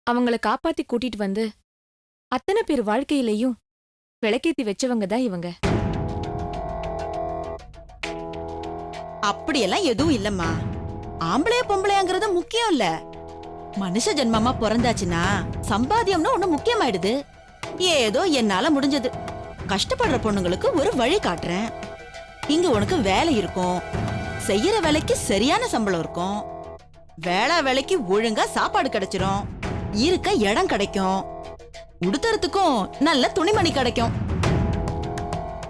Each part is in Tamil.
அவங்கள காப்பாத்தி கூட்டிட்டு வந்து அத்தனை பேர் வாழ்க்கையிலையும் விளக்கேத்தி வச்சவங்க தான் இவங்க. அப்படியெல்லாம் எதுவும் இல்லம்மா. ஆம்பளைய பொம்பளையாங்கிறது முக்கியம் இல்ல. மனுஷ ஜென்மமா பிறந்தாச்சுன்னா சம்பாத்தியம்னு ஒண்ணு முக்கியமாயிடுது. ஏதோ என்னால முடிஞ்சது. கஷ்டப்படுற பொண்ணுங்களுக்கு ஒரு வழி காட்டுறேன். இங்க உனக்கு வேலை இருக்கும், செய்யற வேலைக்கு சரியான சம்பளம் இருக்கும், வேலைக்கு ஒழுங்கா சாப்பாடு கிடைச்சிரும், இருக்க இடம் கிடைக்கும், உடுத்துறதுக்கும் நல்ல துணிமணி கிடைக்கும்.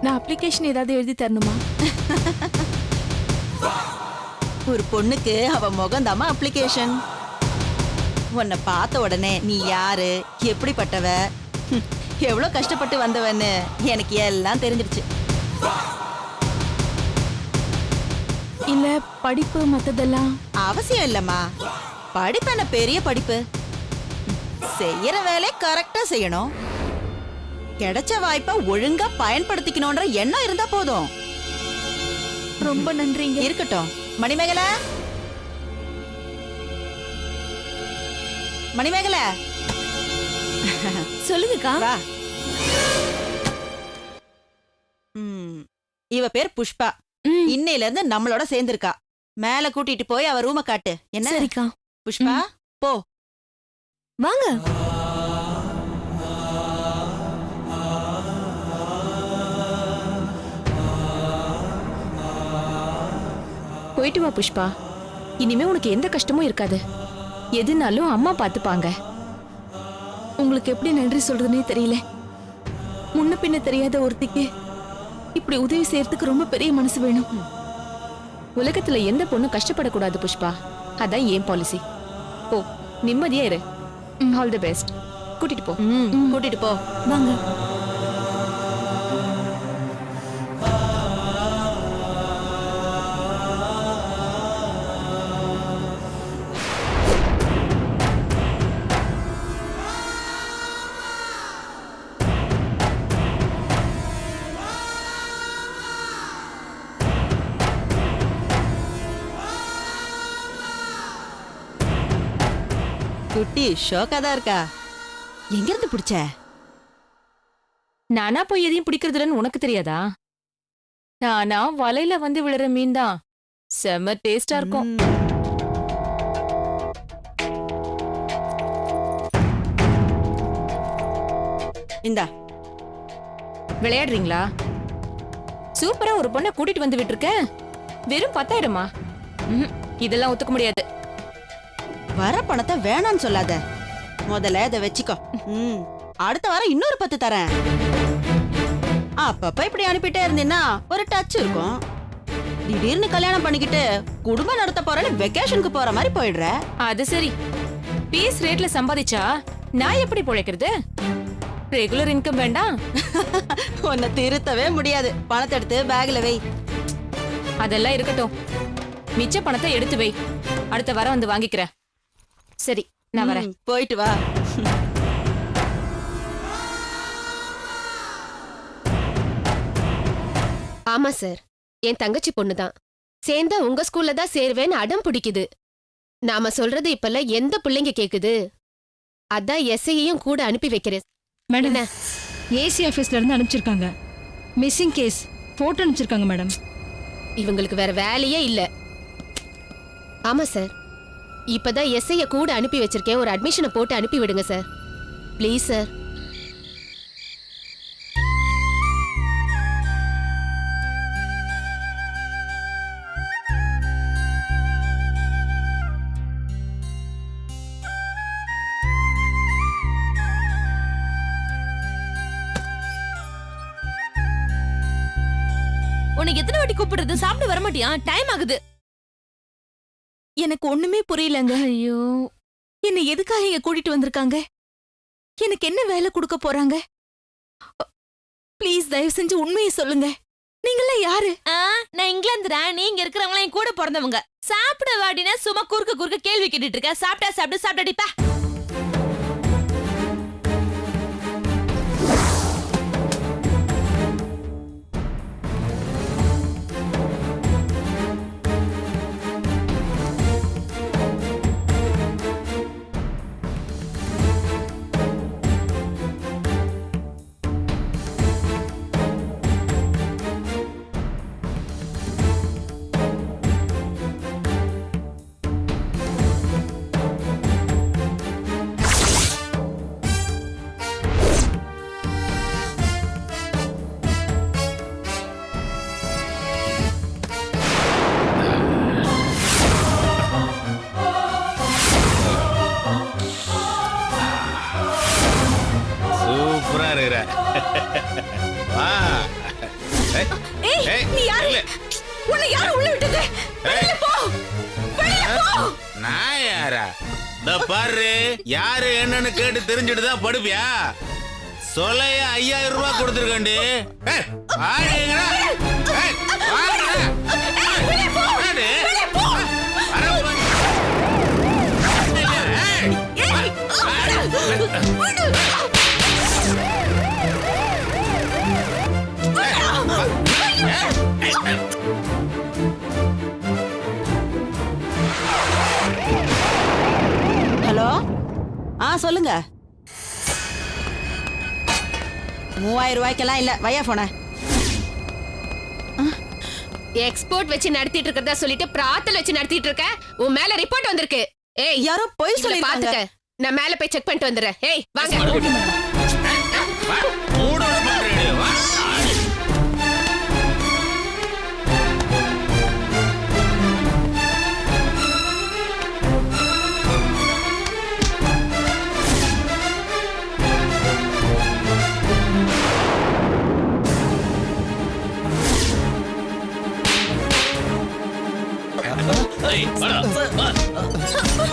நான் அப்ளிகேஷன் ஏதாவது எழுதி தரணுமா? ஒரு பொண்ணுக்கு அவ முகந்தாமா அப்ளிகேஷன். உன்னை பார்த்த உடனே நீ யாரு, எப்படிப்பட்டவ, எவ்வளவு கஷ்டப்பட்டு வந்தவன்னு எனக்கு எல்லாம் தெரிஞ்சிடுச்சு. இல்ல படிப்பு மத்ததெல்லாம் அவசியம் இல்லம்மா. படிப்பு என்ன பெரிய படிப்பு? செய்யற வேலை கரெக்டா செய்யணும், கிடைச்ச வாய்ப்பை ஒழுங்கா பயன்படுத்திக்கணும்ன்ற எண்ணம் இருந்தா போதும். ரொம்ப நன்றிங்க. இருக்கட்டும். மணிமேகலை, மணிமேகலை, சொல்லுங்கக்கா. வா. இவ பேர் புஷ்பா. இன்னையில இருந்து நம்மளோட சேர்ந்திருக்கா. மேல கூட்டிட்டு போய் அவ ரூம காட்டு. என்ன? சரிக்கா. புஷ்பா, போ. வாங்க. போயிட்டு வா புஷ்பா. இனிமே உனக்கு எந்த கஷ்டமும் இருக்காது. எதுனாலும் அம்மா பாத்துப்பாங்க. உங்களுக்கு எப்படி நன்றி சொல்றதுனே தெரியல. முன்ன பின்ன தெரியாத ஒருத்திக்கு இப்படி உதவி செய்யறதுக்கு ரொம்ப பெரிய மனசு வேணும். உலகத்துல எந்த பொண்ணும் கஷ்டப்படக்கூடாது புஷ்பா. அதான் ஏன் பாலிசி. போ, நிம்மதியா இரு. All the best. கூட்டிட்டு போ. கூட்டிட்டு போ. வாங்க. குட்டி ஷோக்காதான் இருக்கா. எங்க இருந்து பிடிச்ச? நானா போய் எதையும் பிடிக்கிறதுலன்னு உனக்கு தெரியாதா? நானா வலையில வந்து விழுற மீன் தான். செம டேஸ்டா இருக்கும். இந்தா. விளையாடுறீங்களா? சூப்பரா ஒரு பொண்ணை கூட்டிட்டு வந்து விட்டுருக்கேன். வெறும் 10,000மா? இதெல்லாம் ஒத்துக்க முடியாது. வர பணத்தை வேணான்னு சொல்லாத. முதல்ல இதை வச்சுக்கோ. அடுத்த வாரம் இன்னொரு 10 தரேன். அப்பப்ப இப்படி அனுப்பிட்டே இருந்தீன்னா ஒரு டச் இருக்கும். திடீர்னு கல்யாணம் பண்ணிக்கிட்டு குடும்பம் நடத்த போறேன்னு வெக்கேஷனுக்கு போற மாதிரி போயிடுற. அது சரி. பீஸ் ரேட்ல சம்பாதிச்சா நான் எப்படி பொழைக்கிறது? ரெகுலர் இன்கம் வேண்டாம். உன்னை திருத்தவே முடியாது. பணத்தை எடுத்து பேக்ல வை. அதெல்லாம் இருக்கட்டும். மிச்ச பணத்தை எடுத்து வை. அடுத்த வாரம் வந்து வாங்கிக்கிறேன். சரி, நான் வரேன். போயிட்டு வா. ஆமா சார், என் தங்கச்சி பொண்ணுதான். சேர்ந்தா உங்க ஸ்கூல்ல தான் சேருவேன்னு அடம் பிடிக்குது. நாம சொல்றது இப்பெல்லாம் எந்த பிள்ளைங்க கேக்குது? அதான் எஸ்ஐயையும் கூட அனுப்பி வைக்கிறேன். மேடம், ஏசி ஆபீஸ்ல இருந்து அனுப்பிச்சிருக்காங்க. மிஸ்ஸிங் கேஸ் போட்டோ அனுப்பிச்சிருக்காங்க மேடம். இவங்களுக்கு வேற வேலையே இல்ல. ஆமா சார், இப்பதான் எஸ்ஐய கூட அனுப்பி வச்சிருக்கேன். ஒரு அட்மிஷனை போட்டு அனுப்பி விடுங்க சார், ப்ளீஸ் சார். உனக்கு எத்தனை வாட்டி கூப்பிடுறது? சாப்பிட வர மாட்டியா? டைம் ஆகுது. எனக்கு ஒண்ணுமே புரியலங்க. ஐயோ, என்ன எதுக்காக இங்க கூட்டிட்டு வந்திருக்காங்க? எனக்கு என்ன வேலை கொடுக்க போறாங்க? ப்ளீஸ் தயவு செஞ்சு உண்மையை சொல்லுங்க. நீங்களாம் யாரு? நான் இங்கிலாந்து ராணி. இங்க இருக்கிறவங்க என் கூட பிறந்தவங்க. சாப்பிட வாடினா சும்மா குறுக்க கேள்வி கேட்டுட்டு இருக்க. சாப்பிட்டா சாப்பிட்டு சாப்பிட்டாடிப்பா. வெளியில. உன்னை யாரும் உள்ள விட்டது? வெளியில போ. வெளியில போ. நான் யாரா? இந்த பாரு, யாரு என்னன்னு கேட்டு தெரிஞ்சுட்டு தான் படுப்பியா? சொல்லைய 5000 ரூபாய் கொடுத்துருக்கேன்டி. ஹலோ, சொல்லுங்க. 3000 ரூபாய்க்கெல்லாம் இல்ல, வையா போன. எக்ஸ்போர்ட் வச்சு நடத்திட்டு இருக்கறதா சொல்லிட்டு பிராத்தல் வச்சு நடத்திட்டு இருக்க. உன் மேல ரிப்போர்ட் வந்திருக்கு. ஏய், யாரோ போய் சொல்லி பாத்துக்க. நான் மேல போய் செக் பண்ணிட்டு வந்துறேன். ஏய், வாங்க.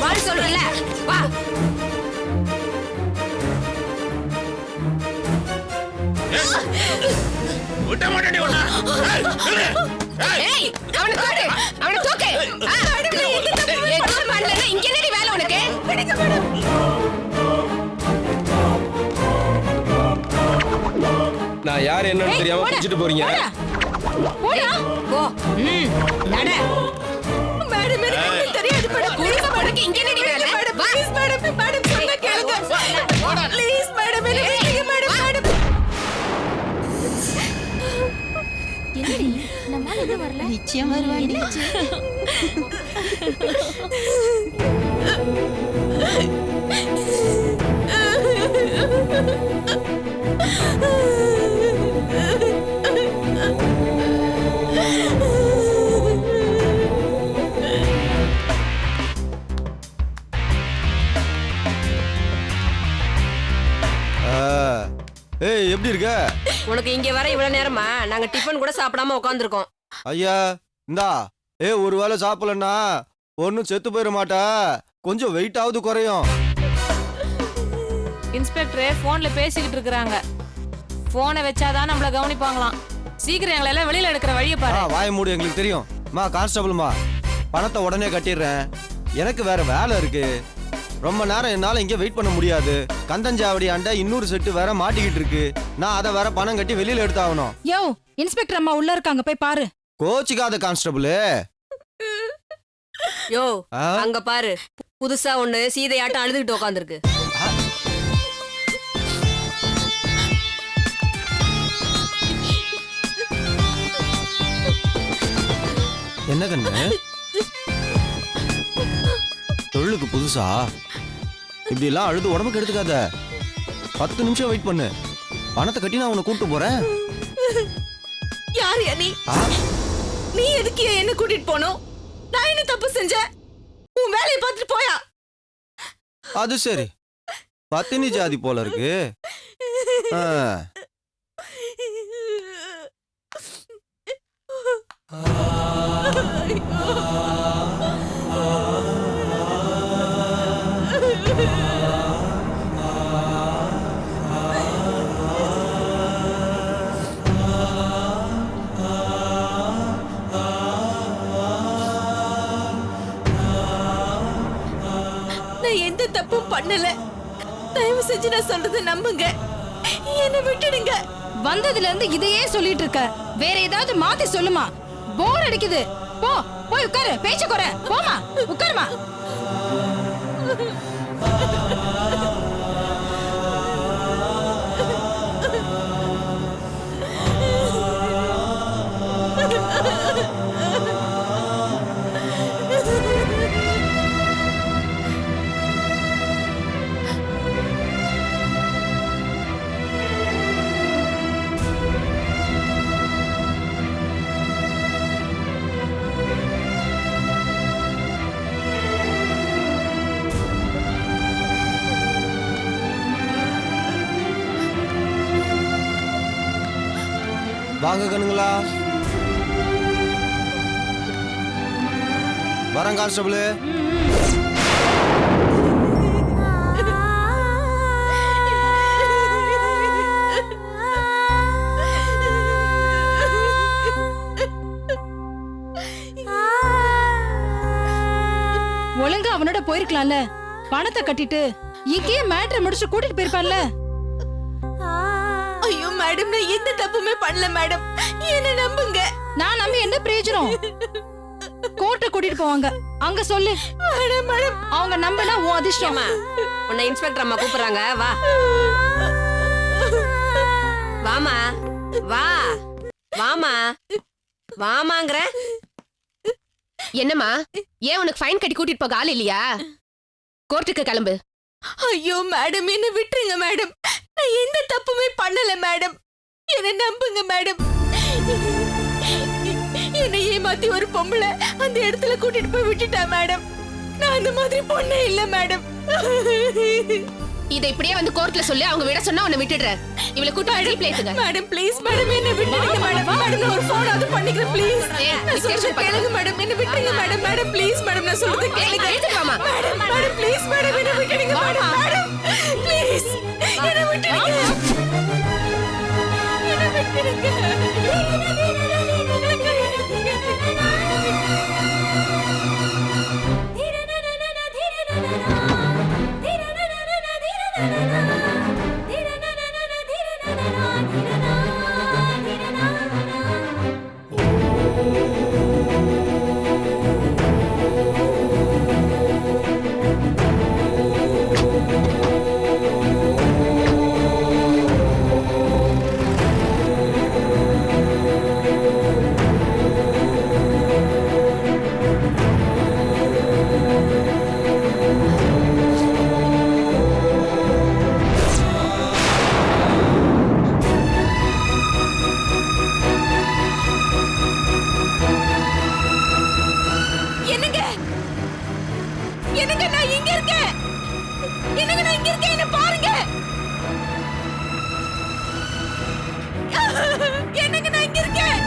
வா சொல்றல. வா. விட்ட மாட்டேடி உன்னை. ஏய், அவனை தூக்கு. அவனை தூக்கு. எதுவும் பண்ணலன்னா இங்க என்னடி வேலை உனக்கு? நான் யார் என்னன்னு தெரியாம பிடிச்சிட்டு போறீங்க. போடா. போ. நட. மேடம், எனக்கு தெரியாது மேடம். குடிக்க போறதுக்கு இங்க என்னடி வேலை? வா. ப்ளீஸ் மேடம், மேடம் சொன்னா கேளுங்க. ப்ளீஸ் மேடம், எனக்கு மேடம், மேடம். என்னடி நம்ம ஆளு இன்னும் வரல? நிச்சயம் வருவாங்க. ஏய், எப்படி இருக்க? உனக்கு இங்க வர இவ்வளவு நேரமா? நாங்க டிஃபன் கூட சாப்பிடாம உட்காந்துருக்கோம். ஐயா, இந்தா. ஒரு வேளை சாப்பிடலன்னா ஒன்னும் செத்து போயிட மாட்டா. கொஞ்சம் வெயிட் ஆகுது குறையும். இன்ஸ்பெக்டர் போன்ல பேசிக்கிட்டு இருக்காங்க. போனை வச்சாதான் நம்மள கவனிப்பாங்களாம். சீக்கிரம் எங்களை எல்லாம் வெளியில எடுக்கிற வழியை பாரு. வாய மூடு, எங்களுக்கு தெரியும். கான்ஸ்டபிள்மா, பணத்தை உடனே கட்டிடுறேன். எனக்கு வேற வேலை இருக்கு. ரொம்ப நேரம் என்னால இங்க வெயிட் பண்ண முடியாது. கந்தஞ்சாவடி ஆண்ட இன்னொரு செட்டு வேற மாட்டிக்கிட்டு இருக்கு. நான் அதை வேற பணம் கட்டி வெளியில எடுத்தாகணும். யோ, இன்ஸ்பெக்டர் அம்மா உள்ள இருக்காங்க, போய் பாரு. கோச்சிக்காத கான்ஸ்டபிள். யோ, அங்க பாரு, புதுசா ஒண்ணு சீதையாட்டம் அழுதுகிட்டு உட்காந்துருக்கு. என்ன கண்ணு? தொழிலுக்கு புதுசா இப்படி எல்லாம் அழுது உடம்புக்கு எடுத்துக்காத. 10 நிமிஷம் வெயிட் பண்ணு. பணத்தை கட்டி நான் உன்னை கூப்பிட்டு போறேன். யார் நீ? நீ எதுக்கு என்ன கூட்டிட்டு போனோம்? நான் என்ன தப்பு செஞ்சேன்? உன் வேலையை பார்த்துட்டு போயா. அது சரி, பத்தினி ஜாதி போல இருக்கு. நான் எந்த தப்பும் பண்ணல. தயவு செஞ்சு நான் சொல்றதை நம்புங்க. என்ன விட்டுடுங்க. வந்ததுல இருந்து இதையே சொல்லிட்டு இருக்க. வேற ஏதாவது மாத்தி சொல்லுமா? போர் அடிக்குது. போ, போய் உட்காரு. பேச்ச குறை. போமா, உட்காருமா. வாங்க கண்ணுங்களா. வரேன் கான்ஸ்டபிள். ஒழுங்கா அவனோட போயிருக்கலாம்ல. பணத்தை கட்டிட்டு இங்கேயே மேட்டரை முடிச்சு கூட்டிட்டு போயிருப்பான்ல. ஐயோ மேடம், நான் எந்த தப்புமே பண்ணல மேடம், என்ன நம்புங்க. நான் நம்பி என்ன பிரயோஜனம்? கோர்ட்டை கூட்டிட்டு போவாங்க, அங்க சொல்லு. மேடம் மேடம், அவங்க நம்பினா உன் அதிர்ஷ்டம். ஏம்மா, உன்னை இன்ஸ்பெக்டர் அம்மா கூப்பிடுறாங்க, வா. வாமா, வா, வாமா, வாமாங்கிற. என்னம்மா, ஏன் உனக்கு ஃபைன் கட்டி கூட்டிட்டு போக ஆள் இல்லையா? கோர்ட்டுக்கு கிளம்பு. ஐயோ மேடம், என்ன விட்டுருங்க மேடம், நான் எந்த தப்புமே பண்ணல மேடம், என்ன நம்புங்க மேடம். என்னை ஏமாத்தி ஒரு பொம்பளை அந்த இடத்துல கூட்டிட்டு போய் விட்டுட்டா மேடம். நான் அந்த மாதிரி பொண்ணே இல்ல மேடம். இதை இப்படியே வந்து கோர்ட்ல சொல்லி அவங்க விட சொன்னா உன்னை விட்டுடுறேன். இவளை கூட்டி ஜீப்ல ஏத்துங்க. மேடம் ப்ளீஸ் மேடம், என்ன விட்டுருங்க மேடம். மேடம் நான் ஒரு ஃபோன் அது பண்ணிக்கிறேன் ப்ளீஸ். ஏய், நான் சொல்றது கேளுங்க மேடம், என்ன விட்டுருங்க மேடம். மேடம் ப்ளீஸ் மேடம், நான் சொல்றது கேளுங்க. எடுத்துட்டு வாமா. மேடம் மேடம் ப்ளீஸ் மேடம், என்ன விட்டுடுங்க மேடம். மேடம் ப்ளீஸ் என்ன விட்டுடுங்க. என்ன விட்டுடுங்க. என்னங்க என்னங்க, நான் இங்க இருக்கேன். என்னங்க, நான் இங்க இருக்கேன், என்ன பாருங்க. என்னங்க, நான் இங்க இருக்கேன்.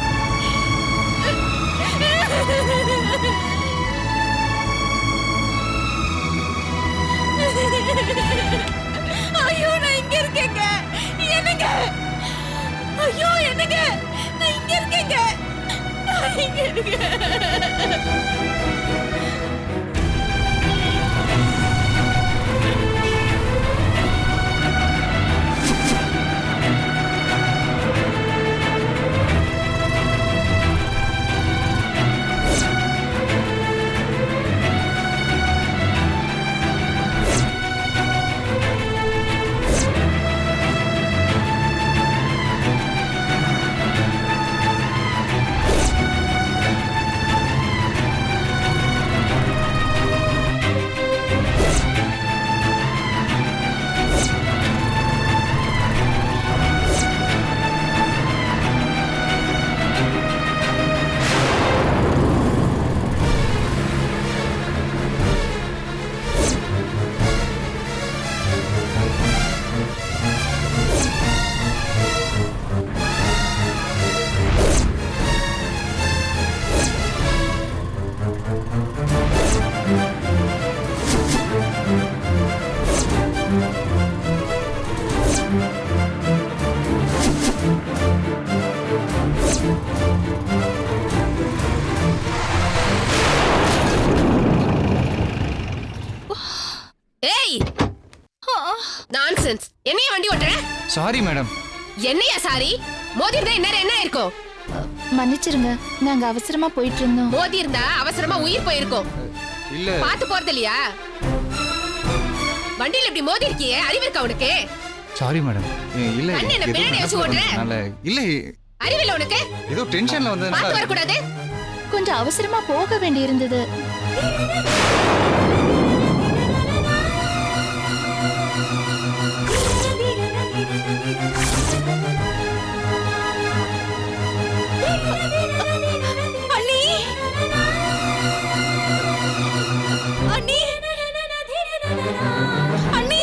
ஐயோ, நான் இங்க இருக்கேங்க. என்னங்க, ஐயோ என்னங்க, நான் இங்க இருக்கேங்க. நான் இங்க இருக்கேன். ஏய், நான்சென்ஸ். என்னைய வண்டி ஓட்டுற? Sorry madam. என்னையா சாரி? மோதி இருந்தா இந்நேரம் என்ன இருக்கும்? மன்னிச்சிருங்க, நாங்க அவசரமா போயிட்டு இருந்தோம். மோதி இருந்தா அவசரமா உயிர் போயிருக்கும். இல்ல பாத்து போறது இல்லையா? வண்டியில இப்படி மோதி இருக்கியே, அறிவு இருக்கா உனக்கு? Sorry madam. இல்ல கண்ணு என்ன ஏதோ பின்னாடி வச்சு நடந்து ஓட்டுற? வந்ததுனால. இல்ல அறிவில்ல உனக்கு? ஏதோ டென்ஷன்ல பாத்து வந்ததுனால. வரக்கூடாது. கொஞ்சம் அவசரமா போக வேண்டி இருந்தது. அண்ணி அண்ணி அண்ணி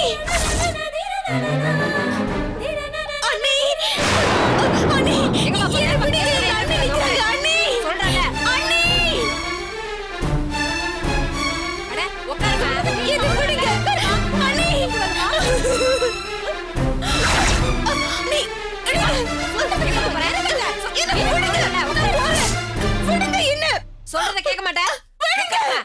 அண்ணி அண்ணி, என்ன விடுங்க, அண்ணி நிக்கிறாங்க. அண்ணி சொல்றேன்ல. அண்ணி விடுங்க